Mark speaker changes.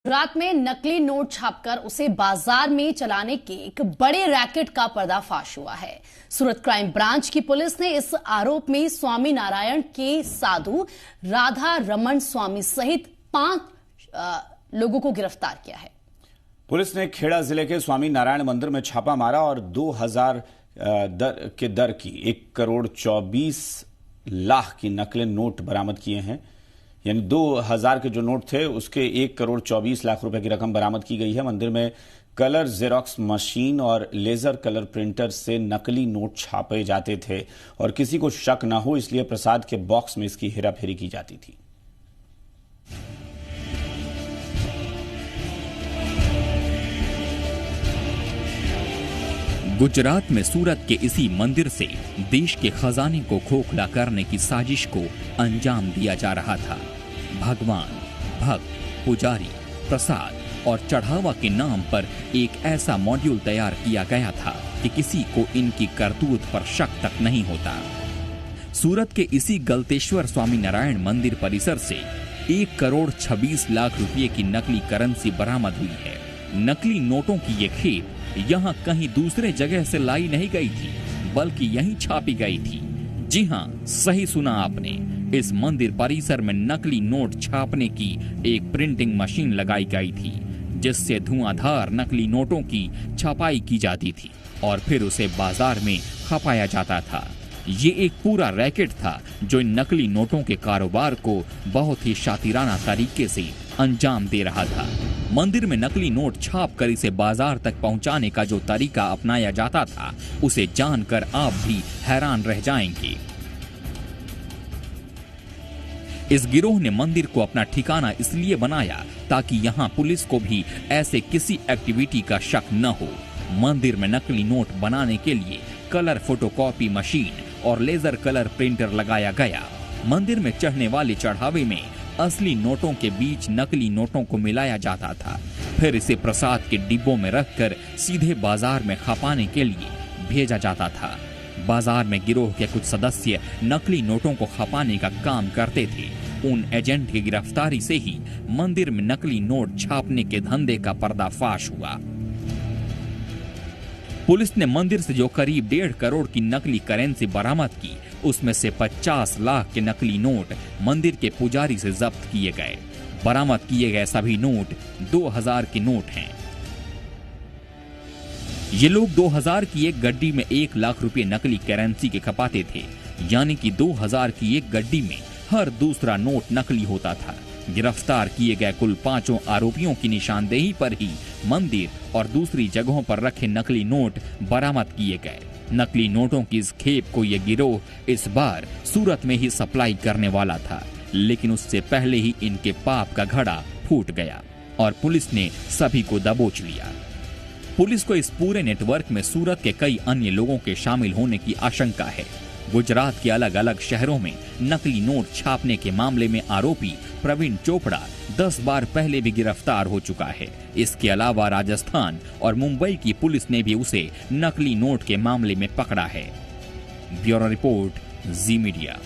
Speaker 1: रात में नकली नोट छापकर उसे बाजार में चलाने के एक बड़े रैकेट का पर्दाफाश हुआ है। सूरत क्राइम ब्रांच की पुलिस ने इस आरोप में स्वामी नारायण के साधु राधा रमन स्वामी सहित 5 लोगों को गिरफ्तार किया है।
Speaker 2: पुलिस ने खेड़ा जिले के स्वामी नारायण मंदिर में छापा मारा और 2000 के दर की 1,24,00,000 की नकली नोट बरामद किए हैं। यानी 2000 के जो नोट थे उसके 1,24,00,000 रुपए की रकम बरामद की गई है। मंदिर में कलर जेरोक्स मशीन और लेजर कलर प्रिंटर से नकली नोट छापे जाते थे और किसी को शक न हो इसलिए प्रसाद के बॉक्स में इसकी हेराफेरी की जाती थी।
Speaker 3: गुजरात में सूरत के इसी मंदिर से देश के खजाने को खोखला करने की साजिश को अंजाम दिया जा रहा था। भगवान, भक्त, पुजारी, प्रसाद और चढ़ावा के नाम पर एक ऐसा मॉड्यूल तैयार किया गया था कि किसी को इनकी करतूत पर शक तक नहीं होता। सूरत के इसी गलतेश्वर स्वामी नारायण मंदिर परिसर से 1,26,00,000 रुपये की नकली करेंसी बरामद हुई है। नकली नोटों की ये खेप यहाँ कहीं दूसरे जगह से लाई नहीं गई थी, बल्कि यहीं छापी गई थी। जी हाँ, सही सुना आपने। इस मंदिर परिसर में नकली नोट छापने की एक प्रिंटिंग मशीन लगाई गई थी, जिससे धुआंधार नकली नोटों की छपाई की जाती थी और फिर उसे बाजार में खपाया जाता था। ये एक पूरा रैकेट था जो इन नकली नोटों के कारोबार को बहुत ही शातिराना तरीके से अंजाम दे रहा था। मंदिर में नकली नोट छाप कर इसे बाजार तक पहुंचाने का जो तरीका अपनाया जाता था, उसे जानकर आप भी हैरान रह जाएंगे। इस गिरोह ने मंदिर को अपना ठिकाना इसलिए बनाया ताकि यहां पुलिस को भी ऐसे किसी एक्टिविटी का शक न हो। मंदिर में नकली नोट बनाने के लिए कलर फोटोकॉपी मशीन और लेजर कलर प्रिंटर लगाया गया। मंदिर में चढ़ने वाले चढ़ावे में असली नोटों के बीच नकली नोटों को मिलाया जाता था, फिर इसे प्रसाद के डिब्बों में रखकर सीधे बाजार में खपाने के लिए भेजा जाता था। बाजार में गिरोह के कुछ सदस्य नकली नोटों को खपाने का काम करते थे। उन एजेंट की गिरफ्तारी से ही मंदिर में नकली नोट छापने के धंधे का पर्दाफाश हुआ। पुलिस ने मंदिर से जो करीब 1.5 करोड़ की नकली करेंसी बरामद की, उसमें से 50 लाख के नकली नोट मंदिर के पुजारी से जब्त किए गए। बरामद किए गए सभी नोट 2000 के नोट हैं। ये लोग 2000 की एक गड्डी में 1 लाख रुपए नकली करेंसी के खपाते थे, यानी कि 2000 की एक गड्डी में हर दूसरा नोट नकली होता था। गिरफ्तार किए गए कुल 5 आरोपियों की निशानदेही पर ही मंदिर और दूसरी जगहों पर रखे नकली नोट बरामद किए गए। नकली नोटों की इस खेप को यह गिरोह इस बार सूरत में ही सप्लाई करने वाला था, लेकिन उससे पहले ही इनके पाप का घड़ा फूट गया और पुलिस ने सभी को दबोच लिया। पुलिस को इस पूरे नेटवर्क में सूरत के कई अन्य लोगों के शामिल होने की आशंका है। गुजरात के अलग अलग शहरों में नकली नोट छापने के मामले में आरोपी प्रवीण चोपड़ा 10 बार पहले भी गिरफ्तार हो चुका है। इसके अलावा राजस्थान और मुंबई की पुलिस ने भी उसे नकली नोट के मामले में पकड़ा है। ब्यूरो रिपोर्ट, जी मीडिया।